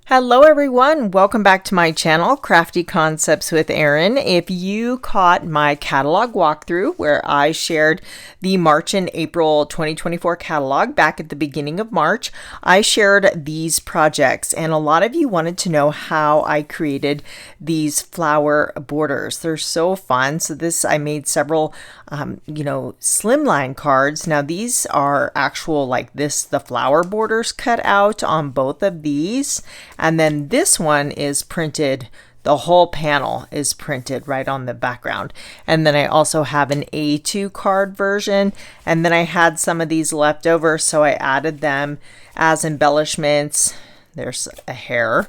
Hello everyone, welcome back to my channel, Crafty Concepts with Erin. If you caught my catalog walkthrough where I shared the March and April 2024 catalog back at the beginning of March, I shared these projects and a lot of you wanted to know how I created these flower borders. They're so fun. So I made several, slimline cards. Now these are actual like this, the flower borders cut out on both of these. And then this one is printed, the whole panel is printed right on the background. And then I also have an A2 card version. And then I had some of these left over, so I added them as embellishments. There's a hair.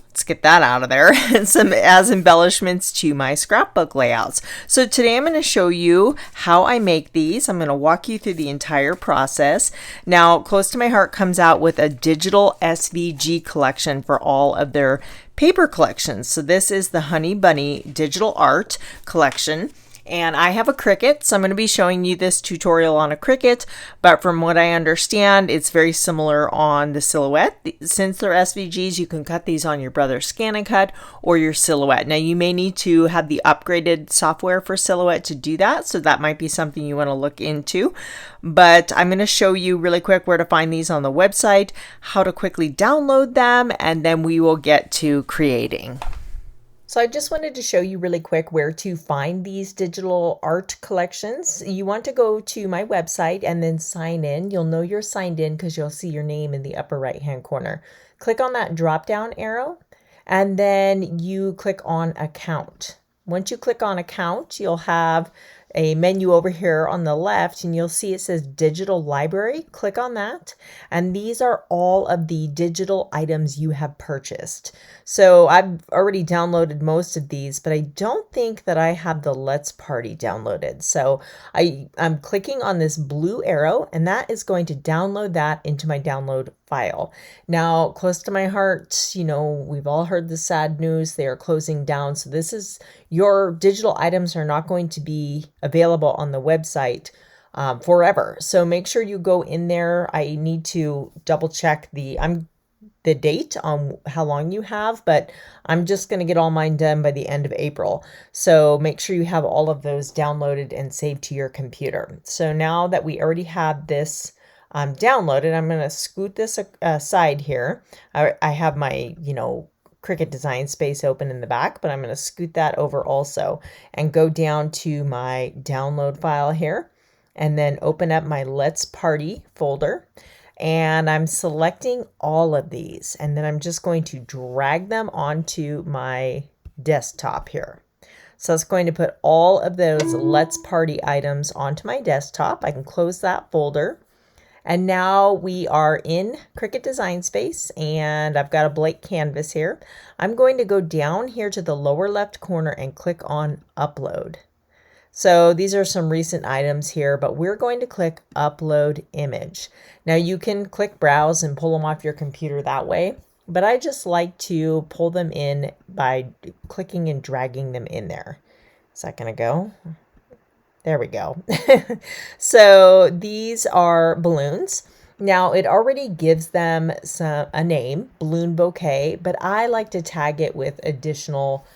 Let's get that out of there. Some as embellishments to my scrapbook layouts. So today I'm going to show you how I make these. I'm going to walk you through the entire process. Now, Close to My Heart comes out with a digital SVG collection for all of their paper collections. So this is the Honey Bunny Digital Art collection. And I have a Cricut, so I'm going to be showing you this tutorial on a Cricut, but from what I understand, it's very similar on the Silhouette. Since they're SVGs, you can cut these on your brother's Scan and Cut or your Silhouette. Now, you may need to have the upgraded software for Silhouette to do that, so that might be something you want to look into. But I'm going to show you really quick where to find these on the website, how to quickly download them, and then we will get to creating. So I just wanted to show you really quick where to find these digital art collections. You want to go to my website and then sign in. You'll know you're signed in because you'll see your name in the upper right hand corner. Click on that drop down arrow and then you click on account. Once you click on account, you'll have a menu over here on the left and you'll see it says digital library. Click on that and these are all of the digital items you have purchased. So I've already downloaded most of these, but I don't think that I have the Let's Party downloaded. So I'm clicking on this blue arrow and that is going to download that into my download file. Now, Close to My Heart, we've all heard the sad news. They are closing down. So your digital items are not going to be available on the website forever. So make sure you go in there. I need to double check the date on how long you have, but I'm just going to get all mine done by the end of April. So make sure you have all of those downloaded and saved to your computer. So now that we already have this downloaded, I'm going to scoot this aside here. I have my, Cricut design space open in the back, but I'm going to scoot that over also and go down to my download file here and then open up my Let's Party folder. And I'm selecting all of these and then I'm just going to drag them onto my desktop here. So it's going to put all of those Let's Party items onto my desktop. I can close that folder. And now we are in Cricut Design Space and I've got a blank canvas here. I'm going to go down here to the lower left corner and click on Upload. So these are some recent items here, but we're going to click Upload Image. Now you can click Browse and pull them off your computer that way, but I just like to pull them in by clicking and dragging them in there. Is that going to go? There we go. So these are balloons. Now it already gives them a name, balloon bouquet, but I like to tag it with additional,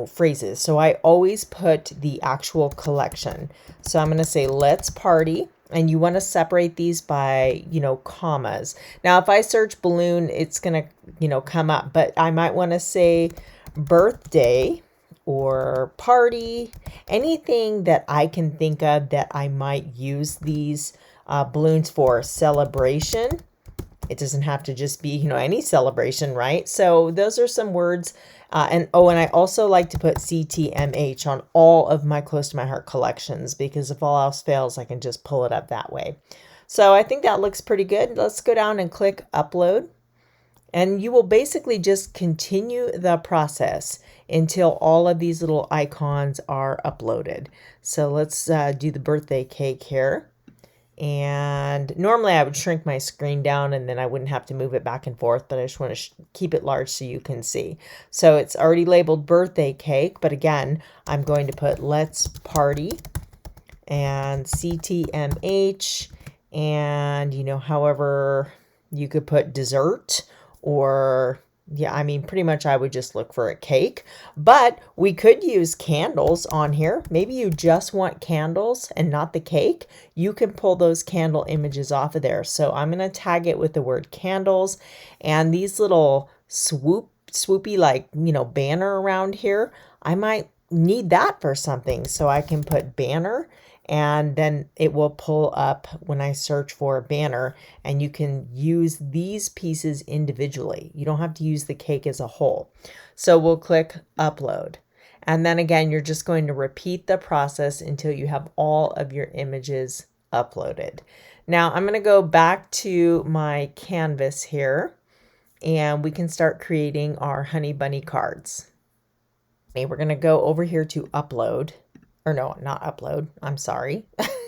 phrases. So I always put the actual collection. So I'm going to say Let's Party, and you want to separate these by, commas. Now if I search balloon, it's going to, come up, but I might want to say birthday or party, anything that I can think of that I might use these balloons for. Celebration. It doesn't have to just be, any celebration, right? So those are some words. And I also like to put CTMH on all of my Close to My Heart collections because if all else fails, I can just pull it up that way. So I think that looks pretty good. Let's go down and click Upload. And you will basically just continue the process until all of these little icons are uploaded. So let's do the birthday cake here. And normally I would shrink my screen down and then I wouldn't have to move it back and forth, but I just want to keep it large so you can see. So it's already labeled birthday cake, but again, I'm going to put Let's Party and CTMH and, however you could put dessert or yeah, I mean, pretty much I would just look for a cake, but we could use candles on here. Maybe you just want candles and not the cake. You can pull those candle images off of there. So I'm going to tag it with the word candles, and these little swoopy, like, you know, banner around here. I might need that for something. So I can put banner, and then it will pull up when I search for a banner, and you can use these pieces individually. You don't have to use the cake as a whole. So we'll click upload. And then again, you're just going to repeat the process until you have all of your images uploaded. Now I'm going to go back to my canvas here, and we can start creating our Honey Bunny cards. Okay, we're going to go over here to upload. Or no, not upload. I'm sorry.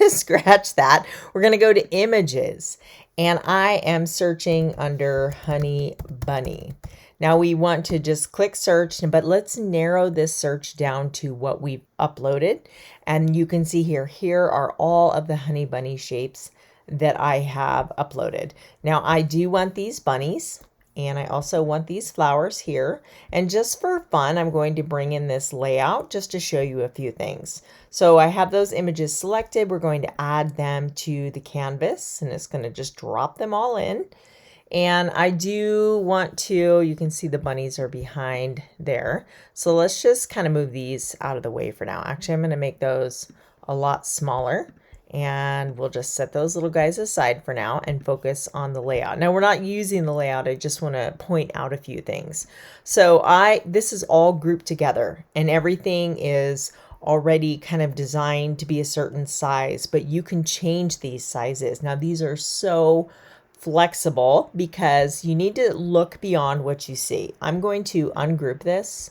Scratch that. We're going to go to images, and I am searching under Honey Bunny. Now we want to just click search, but let's narrow this search down to what we've uploaded. And you can see here are all of the Honey Bunny shapes that I have uploaded. Now I do want these bunnies, and I also want these flowers here. And just for fun, I'm going to bring in this layout just to show you a few things. So I have those images selected. We're going to add them to the canvas, and it's going to just drop them all in. And I do want to, you can see the bunnies are behind there. So let's just kind of move these out of the way for now. Actually, I'm going to make those a lot smaller. And we'll just set those little guys aside for now and focus on the layout. Now we're not using the layout. I just want to point out a few things. So this is all grouped together, and everything is already kind of designed to be a certain size, but you can change these sizes. Now these are so flexible because you need to look beyond what you see. I'm going to ungroup this.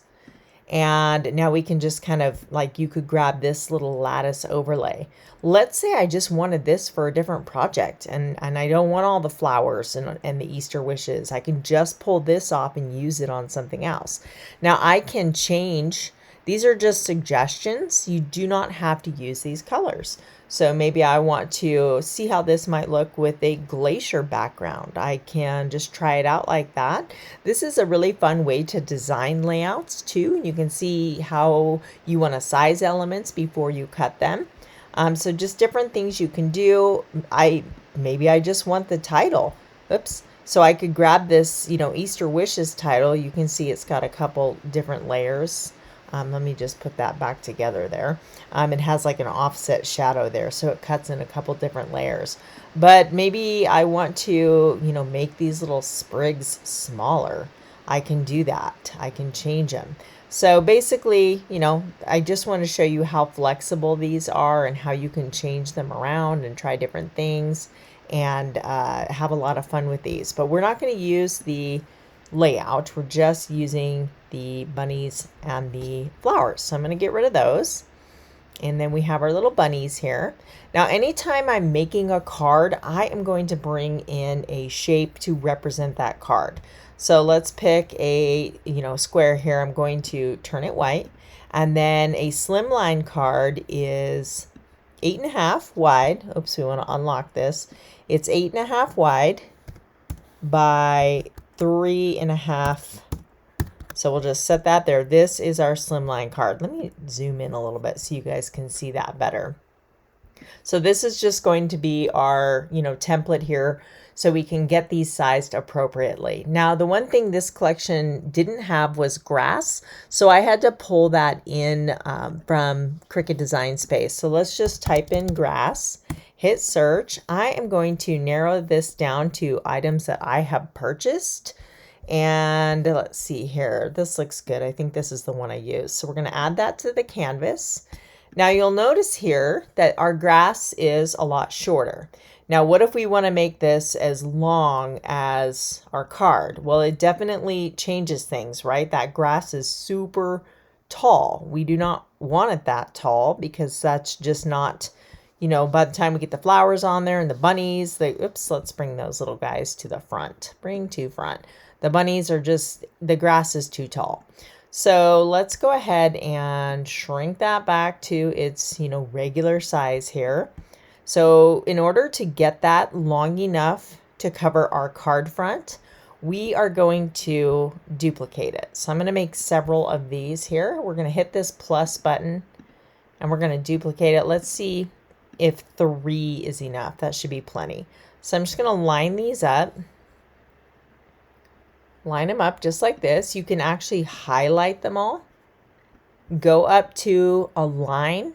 And now we can just kind of, like, you could grab this little lattice overlay. Let's say I just wanted this for a different project, and I don't want all the flowers and the Easter wishes. I can just pull this off and use it on something else. Now I can change, these are just suggestions. You do not have to use these colors. So maybe I want to see how this might look with a glacier background. I can just try it out like that. This is a really fun way to design layouts too. You can see how you want to size elements before you cut them. So just different things you can do. Maybe I just want the title. Oops. So I could grab this, you know, Easter Wishes title. You can see it's got a couple different layers. Let me just put that back together there. It has like an offset shadow there, so it cuts in a couple different layers. But maybe I want to, you know, make these little sprigs smaller. I can do that. I can change them. So basically, you know, I just want to show you how flexible these are and how you can change them around and try different things and have a lot of fun with these. But we're not going to use the layout. We're just using the bunnies and the flowers. So I'm going to get rid of those. And then we have our little bunnies here. Now, anytime I'm making a card, I am going to bring in a shape to represent that card. So let's pick a, you know, square here. I'm going to turn it white. And then a slimline card is 8.5 wide. Oops, we want to unlock this. It's 8.5 wide by 3.5. So we'll just set that there. This is our slimline card. Let me zoom in a little bit so you guys can see that better. So this is just going to be our, you know, template here so we can get these sized appropriately. Now, the one thing this collection didn't have was grass. So I had to pull that in from Cricut Design Space. So let's just type in grass, hit search. I am going to narrow this down to items that I have purchased. And let's see here. This looks good. I think this is the one I use. So we're going to add that to the canvas. Now you'll notice here that our grass is a lot shorter. Now, what if we want to make this as long as our card? Well, it definitely changes things, right? That grass is super tall. We do not want it that tall because that's just not, you know, by the time we get the flowers on there and the bunnies, oops, let's bring those little guys to the front. Bring to front. The bunnies are just, the grass is too tall. So let's go ahead and shrink that back to its, you know, regular size here. So in order to get that long enough to cover our card front, we are going to duplicate it. So I'm going to make several of these here. We're going to hit this plus button and we're going to duplicate it. Let's see if 3 is enough. That should be plenty. So I'm just going to line these up. Line them up just like this. You can actually highlight them all. Go up to align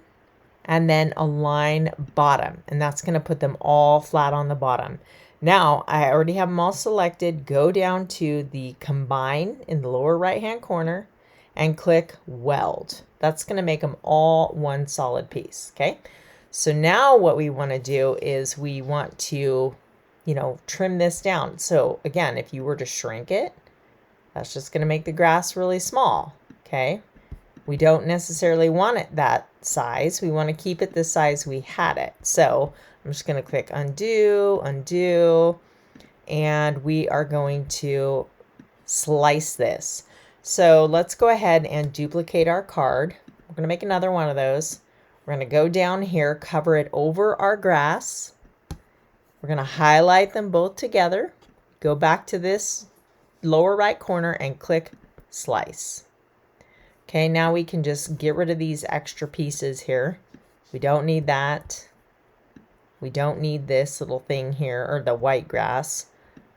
and then align bottom. And that's going to put them all flat on the bottom. Now, I already have them all selected. Go down to the combine in the lower right-hand corner and click weld. That's going to make them all one solid piece, okay? So now what we want to do is we want to, trim this down. So again, if you were to shrink it, that's just going to make the grass really small, okay? We don't necessarily want it that size. We want to keep it the size we had it. So I'm just going to click undo, undo, and we are going to slice this. So let's go ahead and duplicate our card. We're going to make another one of those. We're going to go down here, cover it over our grass. We're going to highlight them both together. Go back to this lower right corner and click slice. Okay, now we can just get rid of these extra pieces here. We don't need that. We don't need this little thing here, or the white grass.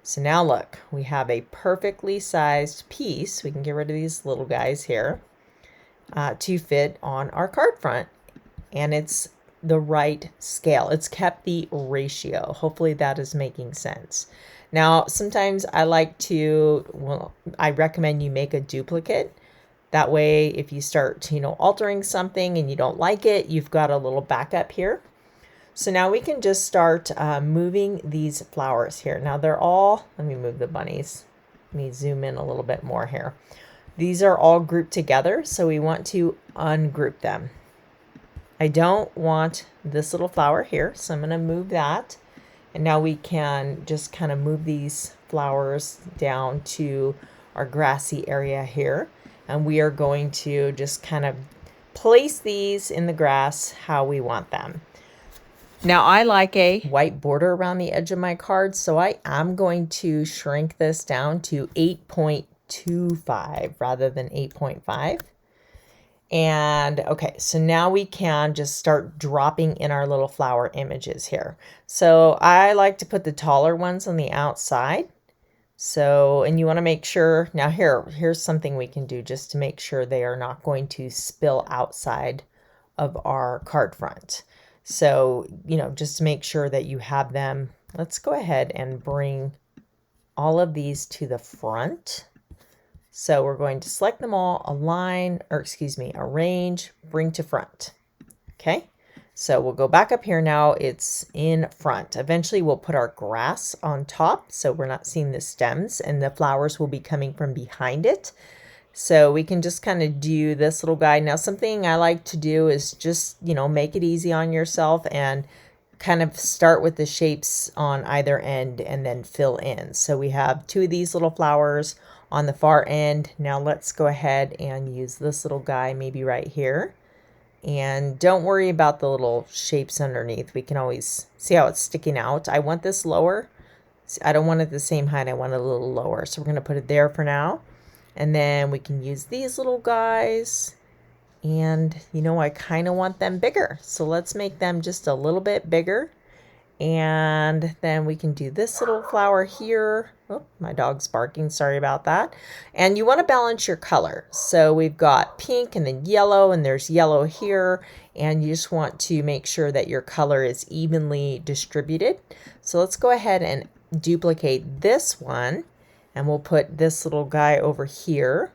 So now look, we have a perfectly sized piece. We can get rid of these little guys here to fit on our card front. And it's the right scale. It's kept the ratio. Hopefully that is making sense. Now, sometimes I I recommend you make a duplicate. That way, if you start, altering something and you don't like it, you've got a little backup here. So now we can just start moving these flowers here. Now they're all, let me move the bunnies. Let me zoom in a little bit more here. These are all grouped together, so we want to ungroup them. I don't want this little flower here, so I'm going to move that. And now we can just kind of move these flowers down to our grassy area here. And we are going to just kind of place these in the grass how we want them. Now I like a white border around the edge of my card, so I am going to shrink this down to 8.25 rather than 8.5. And okay, so now we can just start dropping in our little flower images here. So I like to put the taller ones on the outside. So, and you want to make sure, now here's something we can do just to make sure they are not going to spill outside of our card front. So, just to make sure that you have them, let's go ahead and bring all of these to the front. So we're going to select them all, arrange, bring to front. Okay. So we'll go back up here now. It's in front. Eventually we'll put our grass on top so we're not seeing the stems, and the flowers will be coming from behind it. So we can just kind of do this little guy. Now something I like to do is just, make it easy on yourself and kind of start with the shapes on either end and then fill in. So we have 2 of these little flowers on the far end. Now let's go ahead and use this little guy maybe right here. And don't worry about the little shapes underneath. We can always see how it's sticking out. I want this lower. I don't want it the same height. I want it a little lower. So we're going to put it there for now. And then we can use these little guys. And, I kind of want them bigger. So let's make them just a little bit bigger. And then we can do this little flower here. Oh, my dog's barking. Sorry about that. And you want to balance your color. So we've got pink and then yellow, and there's yellow here. And you just want to make sure that your color is evenly distributed. So let's go ahead and duplicate this one. And we'll put this little guy over here.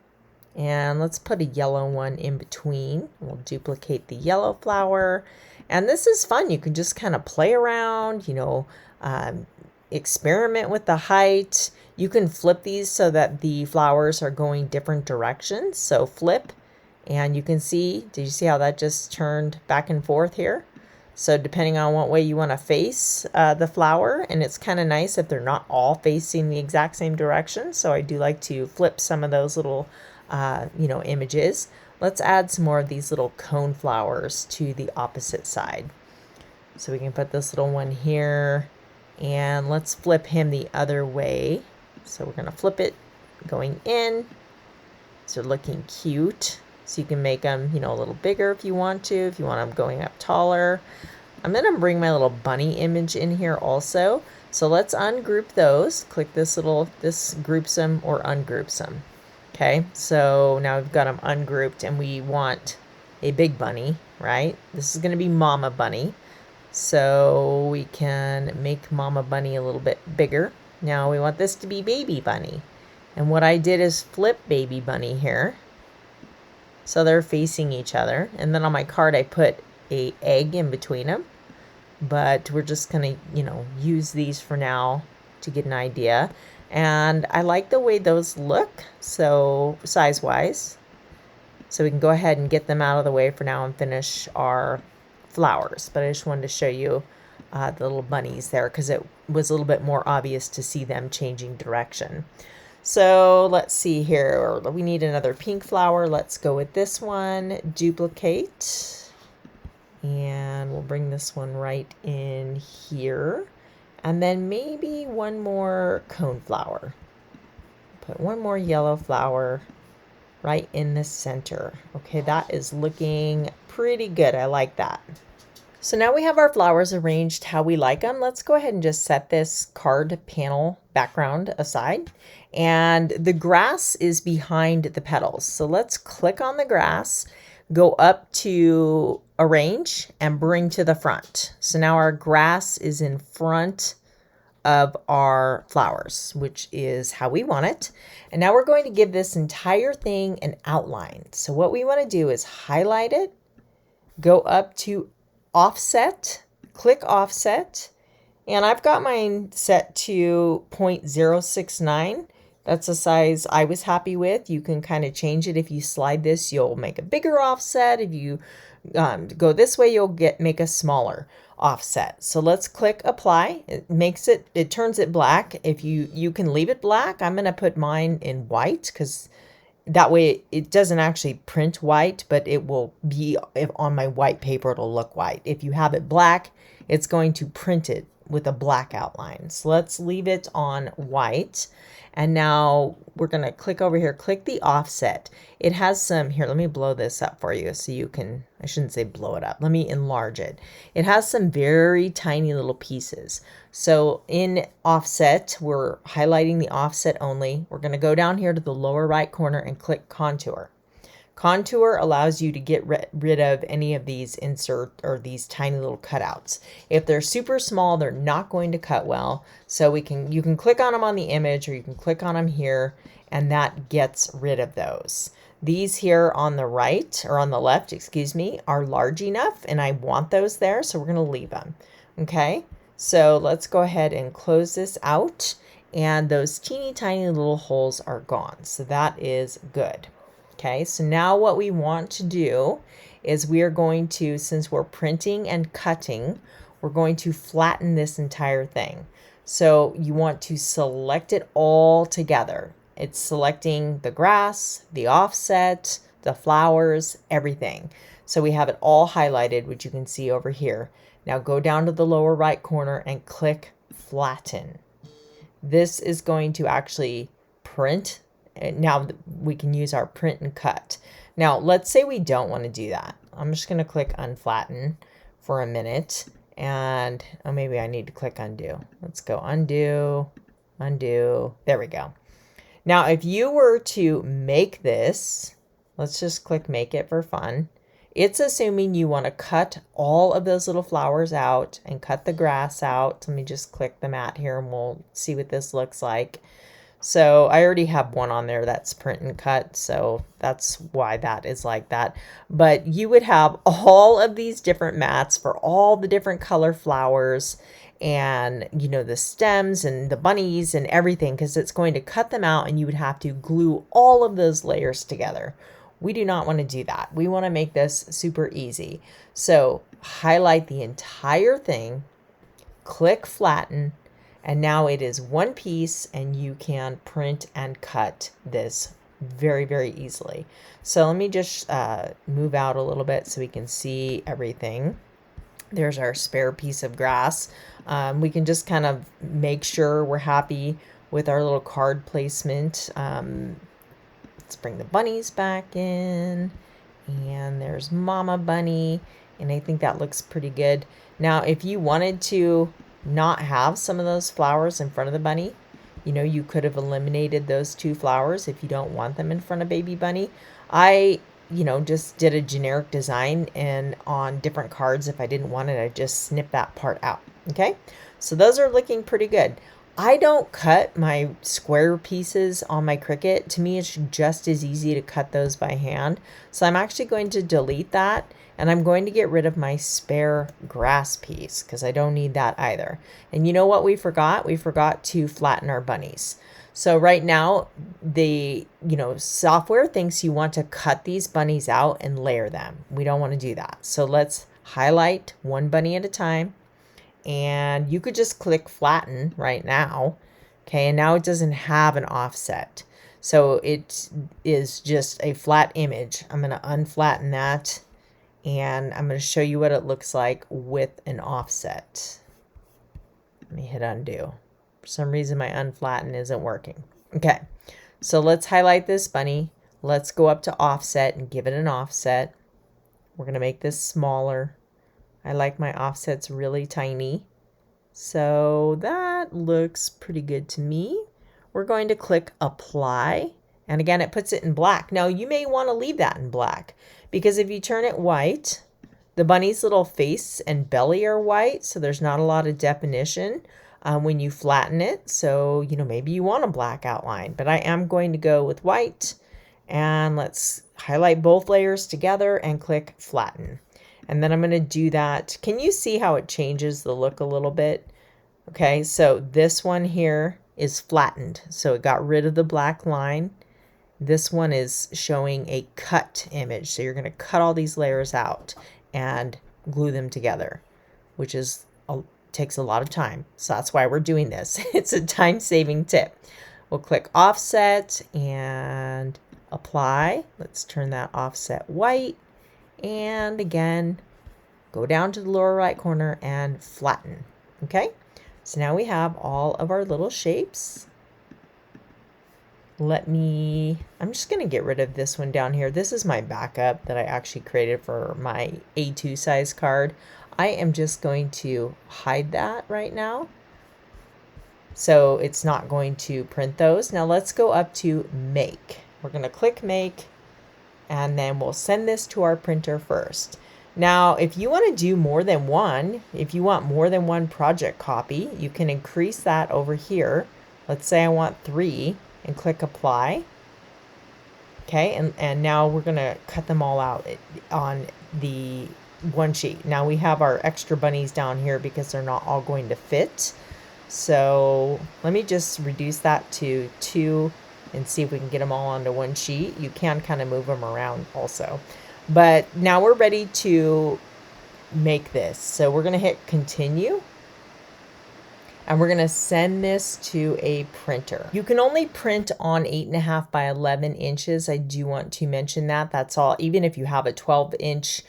And let's put a yellow one in between. We'll duplicate the yellow flower. And this is fun. You can just kind of play around, experiment with the height. You can flip these so that the flowers are going different directions. So flip, and you can see, did you see how that just turned back and forth here? So depending on what way you want to face the flower, and it's kind of nice if they're not all facing the exact same direction. So I do like to flip some of those little, images. Let's add some more of these little cone flowers to the opposite side. So we can put this little one here, and let's flip him the other way. So we're going to flip it going in. So looking cute. So you can make them, you know, a little bigger if you want to, if you want them going up taller. I'm going to bring my little bunny image in here also. So let's ungroup those. Click this groups them or ungroups them. Okay, so now we've got them ungrouped and we want a big bunny, right? This is going to be Mama Bunny. So we can make Mama Bunny a little bit bigger. Now we want this to be Baby Bunny. And what I did is flip Baby Bunny here. So they're facing each other. And then on my card, I put an egg in between them. But we're just going to, you know, use these for now to get an idea. And I like the way those look, so size-wise. So we can go ahead and get them out of the way for now and finish our flowers. But I just wanted to show you the little bunnies there because it was a little bit more obvious to see them changing direction. So let's see here. We need another pink flower. Let's go with this one. Duplicate. And we'll bring this one right in here. And then maybe one more cone flower. Put one more yellow flower right in the center. Okay, that is looking pretty good. I like that. So now we have our flowers arranged how we like them. Let's go ahead and just set this card panel background aside. And the grass is behind the petals. So let's click on the grass, go up to arrange and bring to the front. So now our grass is in front of our flowers, which is how we want it. And now we're going to give this entire thing an outline. So what we want to do is highlight it, go up to offset, click offset, and I've got mine set to 0.069. That's a size I was happy with. You can kind of change it. If you slide this, you'll make a bigger offset. If you go this way, you'll make a smaller offset. So let's click apply. It turns it black. If you can leave it black, I'm going to put mine in white because that way it doesn't actually print white, but it will be, if on my white paper, it'll look white. If you have it black, it's going to print it with a black outline. So let's leave it on white. And now we're going to click over here, click the offset. It has some, here, let me blow this up for you so you can, I shouldn't say blow it up. Let me enlarge it. It has some very tiny little pieces. So in offset, we're highlighting the offset only. We're going to go down here to the lower right corner and click contour. Contour allows you to get rid of any of these insert or these tiny little cutouts. If they're super small, they're not going to cut well. So you can click on them on the image or you can click on them here and that gets rid of those. These here on the right or on the left, excuse me, are large enough and I want those there. So we're going to leave them. Okay. So let's go ahead and close this out and those teeny tiny little holes are gone. So that is good. Okay, so now what we want to do is we are going to, since we're printing and cutting, we're going to flatten this entire thing. So you want to select it all together. It's selecting the grass, the offset, the flowers, everything. So we have it all highlighted, which you can see over here. Now go down to the lower right corner and click flatten. This is going to actually print. Now we can use our print and cut. Now let's say we don't want to do that. I'm just going to click unflatten for a minute and maybe I need to click undo. Let's go undo, undo. There we go. Now if you were to make this, let's just click make it for fun. It's assuming you want to cut all of those little flowers out and cut the grass out. Let me just click the mat here and we'll see what this looks like. So I already have one on there that's print and cut, so that's why that is like that. But you would have all of these different mats for all the different color flowers and, you know, the stems and the bunnies and everything, because it's going to cut them out and you would have to glue all of those layers together. We do not want to do that. We want to make this super easy. So highlight the entire thing, click flatten, and now it is one piece and you can print and cut this very, very easily. So let me just move out a little bit so we can see everything. There's our spare piece of grass. We can just kind of make sure we're happy with our little card placement. Let's bring the bunnies back in, and there's Mama Bunny, and I think that looks pretty good. Now, if you wanted to not have some of those flowers in front of the bunny, you know, you could have eliminated those 2 flowers if you don't want them in front of baby bunny. I, you know, just did a generic design, and on different cards, if I didn't want it, I just snip that part out. Okay, so those are looking pretty good. I don't cut my square pieces on my Cricut. To me, it's just as easy to cut those by hand. So I'm actually going to delete that, and I'm going to get rid of my spare grass piece because I don't need that either. And you know what we forgot? We forgot to flatten our bunnies. So right now, the software thinks you want to cut these bunnies out and layer them. We don't want to do that. So let's highlight one bunny at a time. And you could just click flatten right now. Okay, and now it doesn't have an offset. So it is just a flat image. I'm going to unflatten that, and I'm going to show you what it looks like with an offset. Let me hit undo. For some reason my unflatten isn't working. Okay, so let's highlight this bunny. Let's go up to offset and give it an offset. We're going to make this smaller. I like my offsets really tiny. So that looks pretty good to me. We're going to click apply. And again, it puts it in black. Now you may want to leave that in black because if you turn it white, the bunny's little face and belly are white. So there's not a lot of definition when you flatten it. So, you know, maybe you want a black outline, but I am going to go with white. And let's highlight both layers together and click flatten. And then I'm going to do that. Can you see how it changes the look a little bit? Okay, so this one here is flattened. So it got rid of the black line. This one is showing a cut image. So you're going to cut all these layers out and glue them together, which takes a lot of time. So that's why we're doing this. It's a time-saving tip. We'll click offset and apply. Let's turn that offset white. And again, go down to the lower right corner and flatten. Okay, so now we have all of our little shapes. I'm just going to get rid of this one down here. This is my backup that I actually created for my A2 size card. I am just going to hide that right now. So it's not going to print those. Now let's go up to make. We're going to click make. And then we'll send this to our printer first. Now, if you want to do more than one, if you want more than one project copy, you can increase that over here. Let's say I want 3 and click apply. Okay, and now we're going to cut them all out on the one sheet. Now we have our extra bunnies down here because they're not all going to fit. So let me just reduce that to 2 and see if we can get them all onto one sheet. You can kind of move them around also. But now we're ready to make this. So we're going to hit continue. And we're going to send this to a printer. You can only print on 8.5 by 11 inches. I do want to mention that. That's all. Even if you have a 12-inch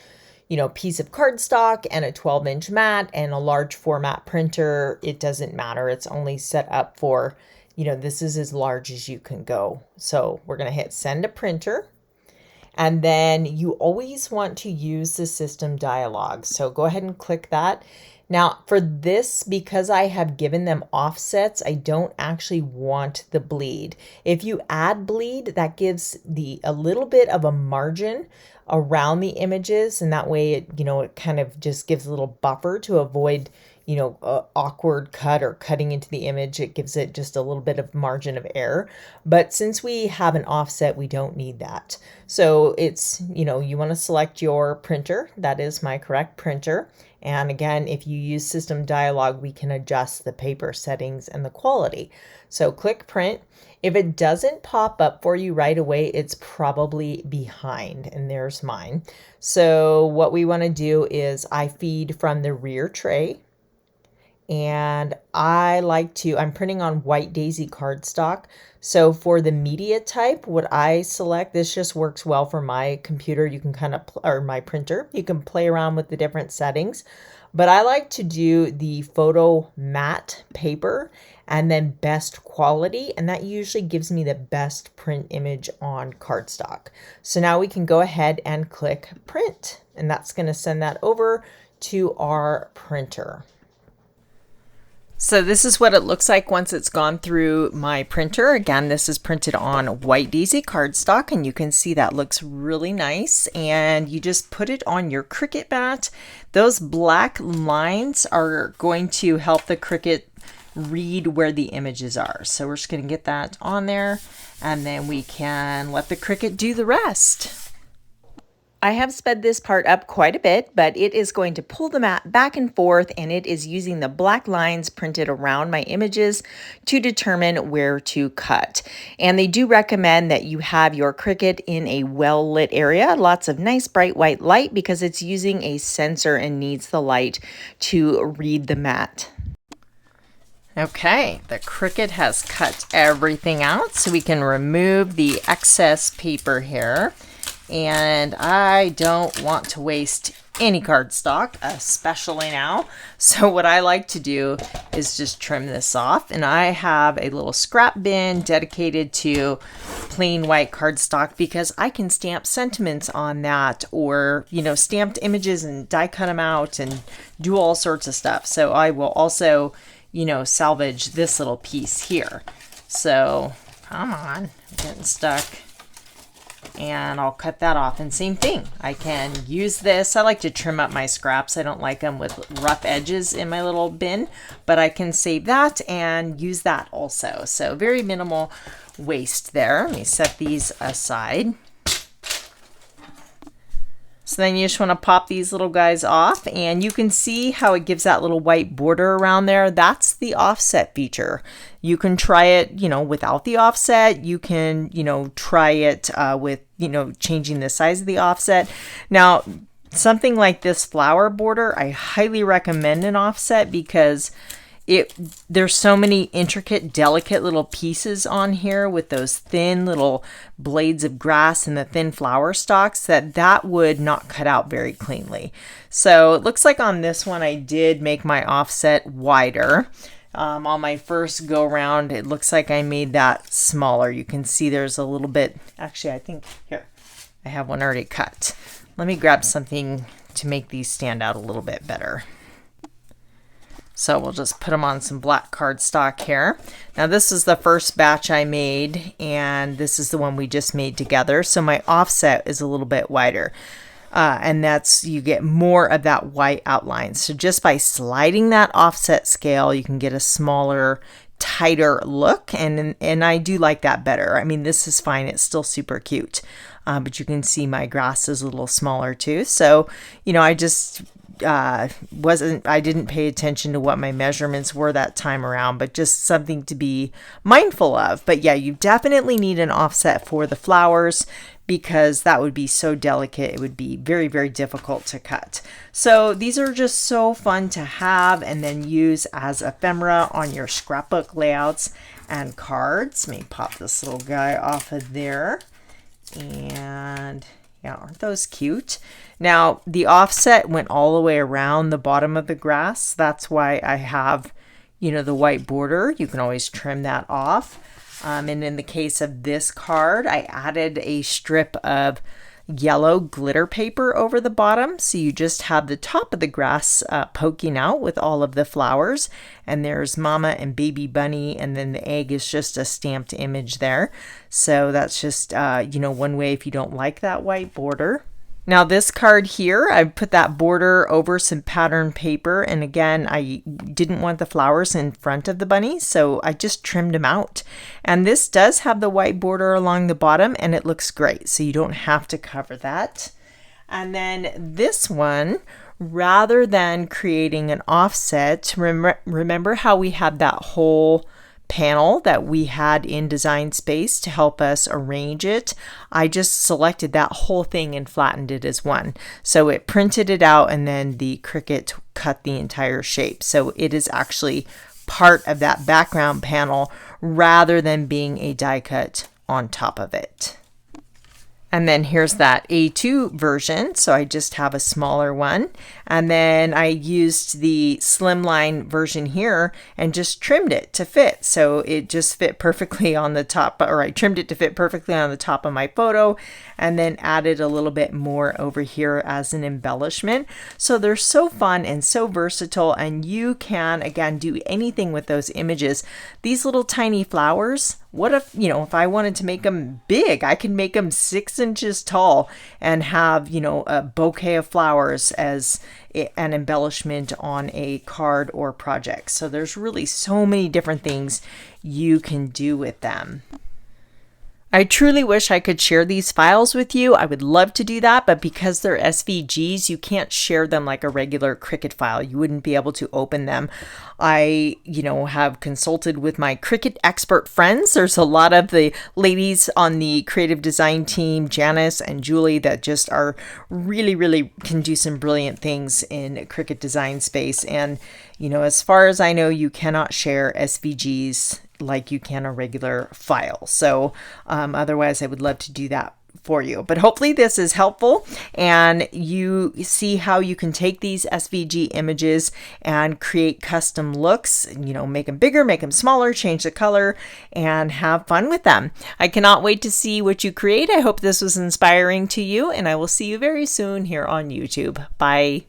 piece of cardstock and a 12-inch mat and a large format printer, it doesn't matter. It's only set up for this is as large as you can go. So we're going to hit send to printer. And then you always want to use the system dialog. So go ahead and click that. Now for this, because I have given them offsets, I don't actually want the bleed. If you add bleed, that gives a little bit of a margin around the images. And that way it kind of just gives a little buffer to avoid awkward cut or cutting into the image. It gives it just a little bit of margin of error. But since we have an offset, we don't need that. So it's, you want to select your printer. That is my correct printer. And again, if you use system dialog, we can adjust the paper settings and the quality. So click print. If it doesn't pop up for you right away, it's probably behind, and there's mine. So what we want to do is I feed from the rear tray. And I'm printing on white daisy cardstock. So for the media type, what I select, this just works well for my computer. You can or my printer, you can play around with the different settings, but I like to do the photo matte paper. and then best quality, and that usually gives me the best print image on cardstock. So now we can go ahead and click print, and that's going to send that over to our printer. So this is what it looks like once it's gone through my printer. Again, this is printed on white daisy cardstock, and you can see that looks really nice. And you just put it on your Cricut mat. Those black lines are going to help the Cricut read where the images are. So we're just going to get that on there, and then we can let the Cricut do the rest. I have sped this part up quite a bit, but it is going to pull the mat back and forth, and it is using the black lines printed around my images to determine where to cut. And they do recommend that you have your Cricut in a well-lit area, lots of nice bright white light, because it's using a sensor and needs the light to read the mat. Okay, the Cricut has cut everything out, so we can remove the excess paper here. And I don't want to waste any cardstock, especially now. So what I like to do is just trim this off. And I have a little scrap bin dedicated to plain white cardstock because I can stamp sentiments on that, or, you know, stamped images and die cut them out and do all sorts of stuff. So I will also, you know, salvage this little piece here. So come on, I'm getting stuck. And I'll cut that off, and same thing, I can use this. I like to trim up my scraps. I don't like them with rough edges in my little bin, but I can save that and use that also. So very minimal waste there. Let me set these aside. So then you just want to pop these little guys off, and you can see how it gives that little white border around there. That's the offset feature. You can try it, you know, without the offset. You can, you know, try it with, you know, changing the size of the offset. Now, something like this flower border, I highly recommend an offset because there's so many intricate, delicate little pieces on here with those thin little blades of grass and the thin flower stalks that would not cut out very cleanly. So it looks like on this one I did make my offset wider. On my first go round, it looks like I made that smaller. You can see there's a little bit, actually I think, here, I have one already cut. Let me grab something to make these stand out a little bit better. So we'll just put them on some black cardstock here. Now this is the first batch I made, and this is the one we just made together. So my offset is a little bit wider. And that's, you get more of that white outline. So just by sliding that offset scale, you can get a smaller, tighter look. And I do like that better. I mean, this is fine. It's still super cute. But you can see my grass is a little smaller too. So, you know, I just I didn't pay attention to what my measurements were that time around, but just something to be mindful of. But yeah, you definitely need an offset for the flowers because that would be so delicate. It would be very, very difficult to cut. So these are just so fun to have and then use as ephemera on your scrapbook layouts and cards. Let me pop this little guy off of there. And yeah, aren't those cute? Now, the offset went all the way around the bottom of the grass. That's why I have, you know, the white border. You can always trim that off. And in the case of this card, I added a strip of yellow glitter paper over the bottom. So you just have the top of the grass poking out with all of the flowers. And there's Mama and Baby Bunny. And then the egg is just a stamped image there. So that's just, you know, one way if you don't like that white border. Now this card here, I put that border over some pattern paper, and again, I didn't want the flowers in front of the bunny, so I just trimmed them out. And this does have the white border along the bottom, and it looks great, so you don't have to cover that. And then this one, rather than creating an offset, remember how we had that whole panel that we had in Design Space to help us arrange it? I just selected that whole thing and flattened it as one. So it printed it out, and then the Cricut cut the entire shape. So it is actually part of that background panel rather than being a die cut on top of it. And then here's that A2 version. So I just have a smaller one. And then I used the slimline version here and just trimmed it to fit. So it just fit perfectly on the top, or I trimmed it to fit perfectly on the top of my photo, and then added a little bit more over here as an embellishment. So they're so fun and so versatile, and you can, again, do anything with those images. These little tiny flowers, what if, you know, if I wanted to make them big, I could make them 6 inches tall and have, you know, a bouquet of flowers as an embellishment on a card or project. So there's really so many different things you can do with them. I truly wish I could share these files with you. I would love to do that, but because they're SVGs, you can't share them like a regular Cricut file. You wouldn't be able to open them. I, you know, have consulted with my Cricut expert friends. There's a lot of the ladies on the creative design team, Janice and Julie, that just are really can do some brilliant things in Cricut design space. And, you know, as far as I know, you cannot share SVGs like you can a regular file. So otherwise I would love to do that for you. But hopefully this is helpful and you see how you can take these SVG images and create custom looks, you know, make them bigger, make them smaller, change the color, and have fun with them. I cannot wait to see what you create. I hope this was inspiring to you, and I will see you very soon here on YouTube. Bye.